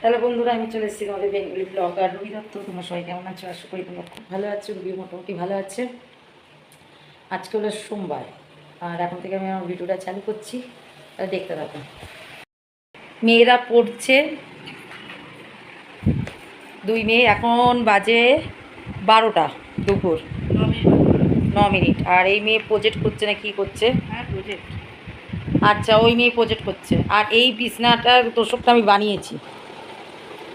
Hello বন্ধুরা, আমি চলে এসেছি আমাদের বেঙ্গলি ব্লগার রবি দত্ত। তোমরা সবাই কেমন আছো? আশা করি তোমরা খুব ভালো আছো। রবিও মোটামুটি ভালো আছে। আজকে হলো সোমবার, আর এখন থেকে আমি আমার ভিডিওটা চালু করছি, আর দেখতে থাকো। মেয়েরা পড়ছে, দুই মেয়ে। এখন বাজে 12টা দুপুর 9 মিনিট। আর এই মেয়ে প্রজেক্ট করছে না কি করছে? আচ্ছা, ওই মেয়ে প্রজেক্ট করছে। আর এই বিছনাটার তোষকটা আমি বানিয়েছি,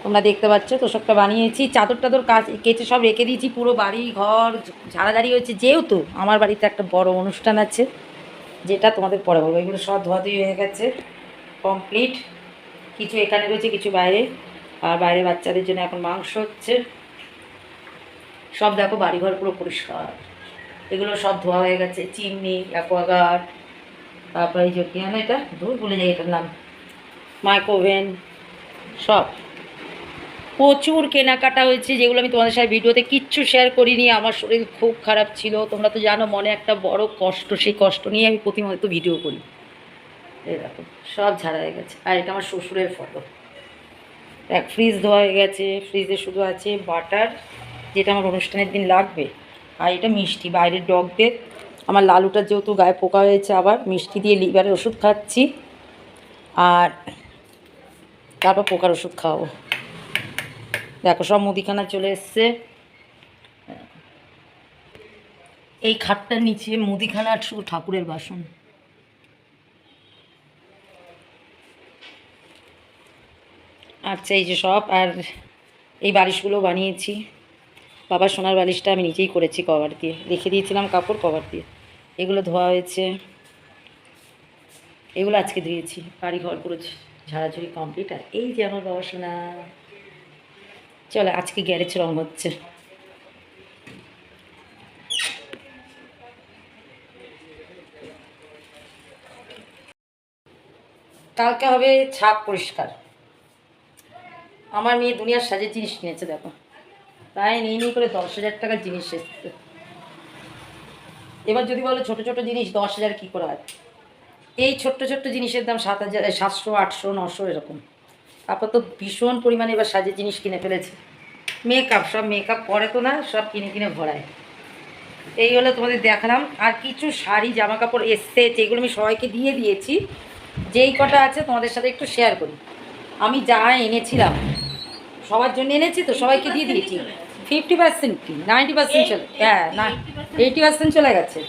তোমরা দেখতে পাচ্ছ। তোষকটা বানিয়েছি, চাদর টাদর কাজ কেচে সব রেখে দিয়েছি। পুরো বাড়ি ঘর ঝাড়াঝাড়ি হয়েছে, যেহেতু আমার বাড়িতে একটা বড় অনুষ্ঠান আছে, যেটা তোমাদের পরে বলবো। এগুলো সব ধোয়াধুয়ি হয়ে গেছে, কমপ্লিট। কিছু এখানে রয়েছে, কিছু বাইরে। আর বাইরে বাচ্চাদের জন্য এখন মাংস হচ্ছে। সব দেখো, বাড়িঘর পুরো পরিষ্কার। এগুলো সব ধোয়া হয়ে গেছে, চিমনি, অ্যাকোয়াগার্ড, তারপরে এই যে কি না, এটা ধুর ভুলে যাই এটার নাম, মাইক্রোওভেন, সব। প্রচুর কেনাকাটা হয়েছে, যেগুলো আমি তোমাদের সাথে ভিডিওতে কিচ্ছু শেয়ার করিনি। আমার শরীর খুব খারাপ ছিল, তোমরা তো জানো, মনে একটা বড় কষ্ট। সেই কষ্ট নিয়ে আমি প্রতিনিয়ত ভিডিও করি। এই দেখো, সব ঝাড়া হয়ে গেছে। আর এটা আমার শ্বশুরের ফটো। এক ফ্রিজ ধোয়া হয়ে গেছে, ফ্রিজে শুধু আছে বাটার, যেটা আমার অনুষ্ঠানের দিন লাগবে। আর এটা মিষ্টি বাইরের ডগদের। আমার লালুটার যেহেতু গায়ে পোকা হয়েছে, আবার মিষ্টি দিয়ে লিভারের ওষুধ খাচ্ছি, আর তারপর পোকার ওষুধ খাওয়াবো। দেখো, সব মুদিখানা চলে এসছে। এই খাটটার নিচে মুদিখানা আর শুধু ঠাকুরের বাসন। আচ্ছা, এই যে সব। আর এই বালিশগুলো বানিয়েছি। বাবার সোনার বালিশটা আমি নিজেই করেছি, কভার দিয়ে রেখে দিয়েছিলাম, কাপড় কভার দিয়ে। এগুলো ধোয়া হয়েছে, এগুলো আজকে ধুয়েছি। বাড়ি ঘর পুরো ঝাড়াঝুড়ি কমপ্লিট। আর এই যে আমার বাবা সোনা, চলো আজকে গ্যারেজ রং হচ্ছে। কালকে হবে ছাদ পরিষ্কার। আমার মেয়ে দুনিয়ার সাজের জিনিস কিনেছে, দেখো, প্রায় নিয়ে করে 10,000 টাকার জিনিস এসেছে। এবার যদি বলো ছোটো ছোটো জিনিস 10,000 কী করে হয়? এই ছোট্ট ছোট্ট জিনিসের দাম 7,000, 700, 800, 900 এরকম। তারপর তো ভীষণ পরিমাণে এবার সাজের জিনিস কিনে ফেলেছে। মেকআপ, সব মেকআপ করে তো না, সব কিনে কিনে ভরায়। এই হলো তোমাদের দেখালাম। আর কিছু শাড়ি জামা কাপড় এসছে, যেগুলো আমি সবাইকে দিয়ে দিয়েছি। যেই কটা আছে তোমাদের সাথে একটু শেয়ার করি। আমি যা এনেছিলাম সবার জন্য এনেছি, তো সবাইকে দিয়ে দিয়েছি। 50% কি 90% চলে, হ্যাঁ না, 80% চলে গেছে।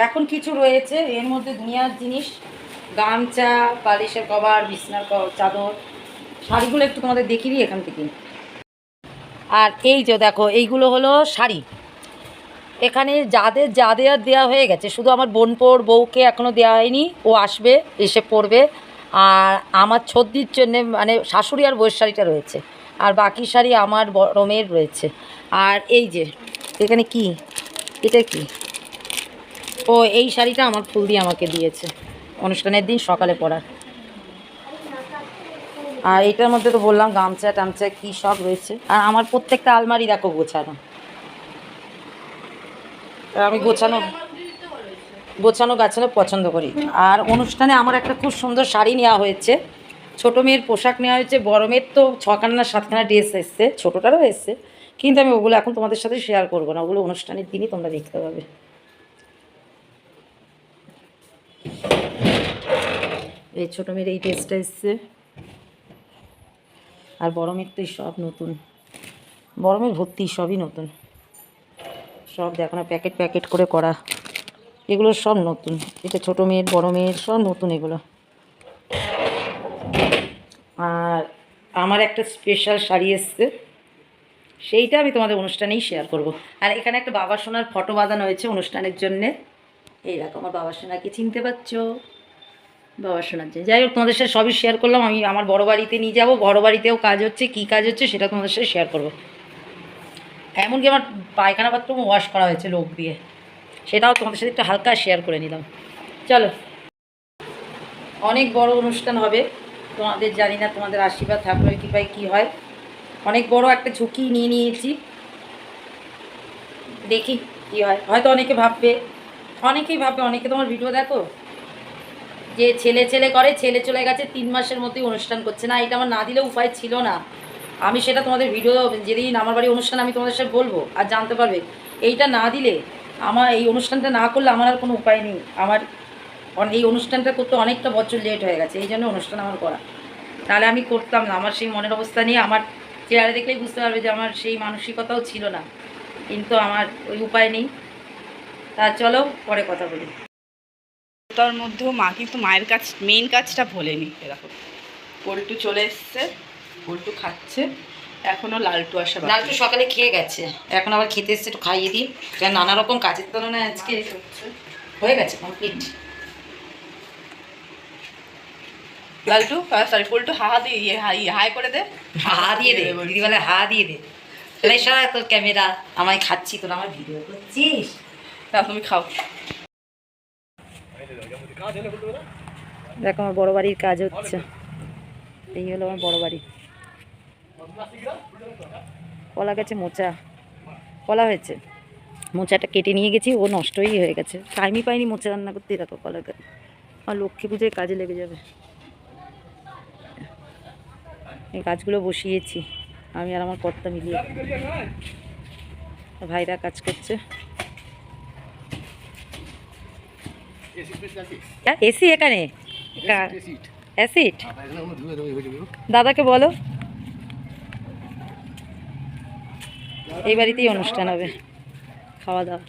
এখন কিছু রয়েছে এর মধ্যে দুনিয়ার জিনিস, গামছা, বালিশের কভার, বিছনার চাদর। শাড়িগুলো একটু তোমাদের দেখিয়ে দিই এখান থেকে। আর এই যে দেখো, এইগুলো হলো শাড়ি। এখানে যাদের দেওয়া হয়ে গেছে, শুধু আমার বউকে এখনও দেওয়া হয়নি, ও আসবে, এসে পড়বে। আর আমার ছদ্দির জন্যে, মানে শাশুড়ি আর বউয়ের শাড়িটা রয়েছে। আর বাকি শাড়ি আমার বড় মেয়ের রয়েছে। আর এই যে এখানে কি, এটা কি, ও এই শাড়িটা আমার ফুল দিয়ে আমাকে দিয়েছে অনুষ্ঠানের দিন সকালে পরার। আর এটার মধ্যে তো বললাম গামছা টামছা কী সব রয়েছে। আর আমার প্রত্যেকটা আলমারি দেখো গোছানো। আমি গোছানো গাছানো পছন্দ করি। আর অনুষ্ঠানে আমার একটা খুব সুন্দর শাড়ি নেওয়া হয়েছে, ছোটো মেয়ের পোশাক নেওয়া হয়েছে। বড় মেয়ের তো 6খানা না 7খানা ড্রেস এসছে, ছোটোটারও এসছে, কিন্তু আমি ওগুলো এখন তোমাদের সাথে শেয়ার করবো না, ওগুলো অনুষ্ঠানের দিনই তোমরা দেখতে পাবে। এই ছোটো মেয়ের এই ড্রেসটা এসছে। আর বড় মেয়ের তো সব নতুন, বড় মেয়ের ভর্তি সবই নতুন, সব দেখো না প্যাকেট প্যাকেট করে করা, এগুলো সব নতুন। এটা ছোটো মেয়ের, বড় মেয়ের সব নতুন এগুলো। আর আমার একটা স্পেশাল শাড়ি এসছে, সেইটা আমি তোমাদের অনুষ্ঠানেই শেয়ার করব। আর এখানে একটা বাবা সোনার ফটো বাঁধানো হয়েছে অনুষ্ঠানের জন্যে। এই দেখো, আমার বাবা সোনাকে চিনতে পারছো? বাবা সোনার জন্য, যাই হোক, তোমাদের সাথে সবই শেয়ার করলাম। আমি আমার বড় বাড়িতে নিয়ে যাবো, বড় বাড়িতেও কাজ হচ্ছে, কী কাজ হচ্ছে সেটা তোমাদের সাথে শেয়ার করব। এমনকি আমার পায়খানা বাথরুম ওয়াশ করা হয়েছে লোক দিয়ে, সেটাও তোমাদের সাথে একটু হালকা শেয়ার করে নিলাম। চলো, অনেক বড় অনুষ্ঠান হবে তোমাদের, জানি না তোমাদের আশীর্বাদ ঠাকুরের কৃপায় কী হয়। অনেক বড় একটা ঝুঁকি নিয়ে নিয়েছি, দেখি কী হয়। হয়তো অনেকেই ভাববে, অনেকে তোমার ভিডিও দেখো যে ছেলে ছেলে করে, ছেলে চলে গেছে 3 মাসের মধ্যেই অনুষ্ঠান করছে না। এটা আমার না দিলে উপায় ছিল না। আমি সেটা তোমাদের ভিডিও যেদিন আমার বাড়ি অনুষ্ঠান আমি তোমাদের সাথে বলবো আর জানতে পারবে। এইটা না দিলে আমার এই অনুষ্ঠানটা না করলে আমার আর কোনো উপায় নেই। আমার এই অনুষ্ঠানটা করতে অনেকটা বছর লেট হয়ে গেছে, এই জন্য অনুষ্ঠান আমার করা, তাহলে আমি করতাম না। আমার সেই মনের অবস্থা নিয়ে আমার চেহারা দেখলেই বুঝতে পারবে যে আমার সেই মানসিকতাও ছিল না, কিন্তু আমার ওই উপায় নেই। তা চলো পরে কথা বলি। তার মধ্যেও মা কিন্তু মায়ের কাজ মেইন কাজটা ভোলেনি। এরকম পল্টু চলে এসছে, পল্টু খাচ্ছে, এখনও লালটু আসা বাকি। লালটু সকালে খেয়ে গেছে, এখন আবার খেতে এসছে, একটু খাইয়ে দিই। নানা রকম কাজের তুলনায় আজকে হয়ে গেছে কমপ্লিট। লালটু সরি পল্টু হা দিয়ে হাই করে দে, হা দিয়ে দে দিদি বলে, হা দিয়ে দে। তাহলে সারা তোর ক্যামেরা, আমায় খাচ্ছি তোর আমার ভিডিও করছিস। তা তুমি খাও। দেখো আমার বড় বাড়ির কাজ হচ্ছে, এই হলো আমার বড় বাড়ি। কলা গেছে মোচা, কলা হয়েছে, মোচাটা কেটে নিয়ে গেছি, ও নষ্টই হয়ে গেছে, টাইমই পাইনি মোচা রান্না করতে। দেখো কলা গাছ, আমার লক্ষ্মী পুজোয় কাজে লেগে যাবে। এই গাছগুলো বসিয়েছি আমি আর আমার কর্তা মিলিয়ে, ভাইরা কাজ করছে। এসি এখানে অ্যাসিড, দাদাকে বলো এই বাড়িতেই অনুষ্ঠান হবে, খাওয়া দাওয়া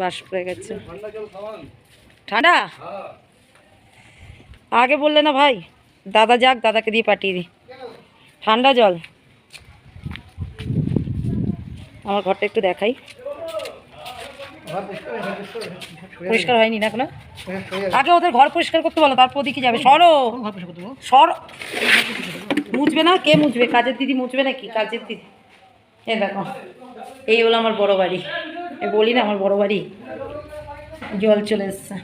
বাস পড়ে গেছে। ঠান্ডা আগে বললে না ভাই, দাদা যাক দাদাকে দিয়ে পাঠিয়ে দিই ঠান্ডা জল। আমার ঘরটা একটু দেখাই, পরিষ্কার হয়নি না কোনো। আগে ওদের ঘর পরিষ্কার করতে বলো, তারপর ওদিকে যাবে। সরো সর, মুছবে না কে মুছবে? কাজের দিদি মুছবে নাকি? কাজের দিদি এ দেখো, এই হলো আমার বড় বাড়ি। বলি না আমার বড় বাড়ি, জল চলে এসছে।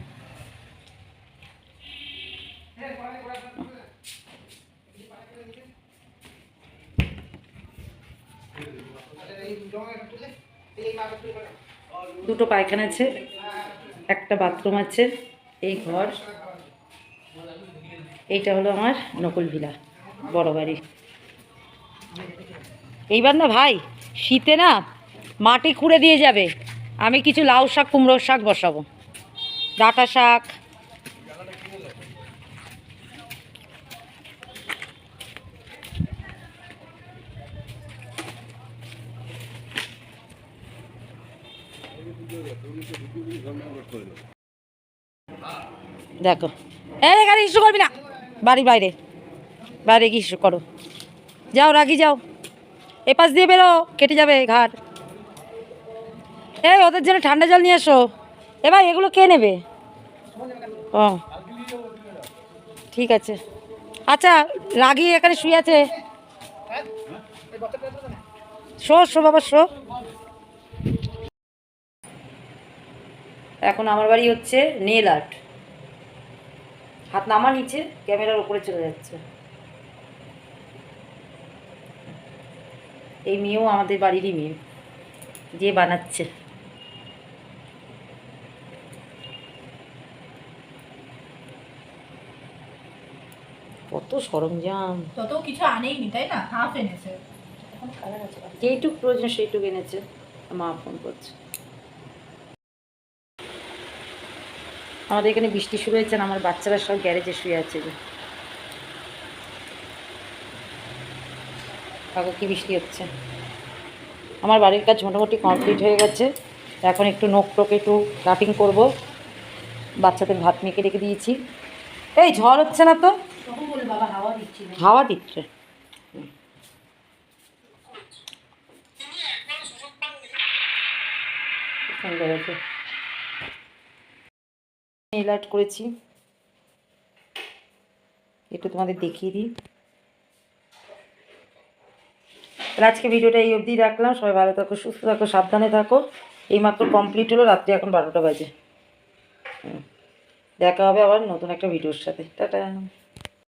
দুটো পায়খানা আছে, একটা বাথরুম আছে, এই ঘর। এইটা হলো আমার নকুল ভিলা বড় বাড়ি। এইবার না ভাই শীতে না মাটি খুঁড়ে দিয়ে যাবে, আমি কিছু লাউ শাক কুমড়োর শাক বসাবো, ডাঁটা শাক। দেখো এই এখানে ইস্যু করবি না, বাড়ির বাইরে বাইরে কি ইস্যু করো, যাও রাগি যাও, এপাশ দিয়ে বেরো কেটে যাবে ঘাট। এই ওদের জন্য ঠান্ডা জল নিয়ে এসো। এ ভাই এগুলো কে নেবে? ও ঠিক আছে, আচ্ছা রাগি এখানে শুয়ে আছে, শো শো বাবা শো। এখন আমার বাড়ি হচ্ছে নেল আর্ট, হাত নামা নিচে, ক্যামেরার উপরে চলে যাচ্ছে। এই মেয়েও আমাদের বাড়িরই মেয়ে, যে বানাচ্ছে। কত সরঞ্জাম, তত কিছু আনেইনি তাই না, হাফ এনেছে, যেইটুক প্রয়োজন সেইটুক এনেছে। মা ফোন করছে, আমাদের এখানে বৃষ্টি শুরু হয়েছে, আমার বাচ্চারা সব গ্যারেজে শুয়ে আছে। কাকু কি বৃষ্টি হচ্ছে। আমার বাড়ির কাজ মোটামুটি কমপ্লিট হয়ে গেছে, এখন একটু নখ টোক একটু কাটিং করব, বাচ্চাদের ভাত মেখে রেখে দিয়েছি। এই ঝড় হচ্ছে না তো? হাওয়া দিচ্ছে। সুন্দর আছে, নেল আর্ট করেছি, একটু তোমাদের দেখিয়ে দিই। তাহলে আজকে ভিডিওটা এই অবধি রাখলাম। সবাই ভালো থাকো, সুস্থ থাকো, সাবধানে থাকো। এইমাত্র কমপ্লিট হলো, রাত্রি এখন 12টা বাজে। দেখা হবে আবার নতুন একটা ভিডিওর সাথে। টাটা।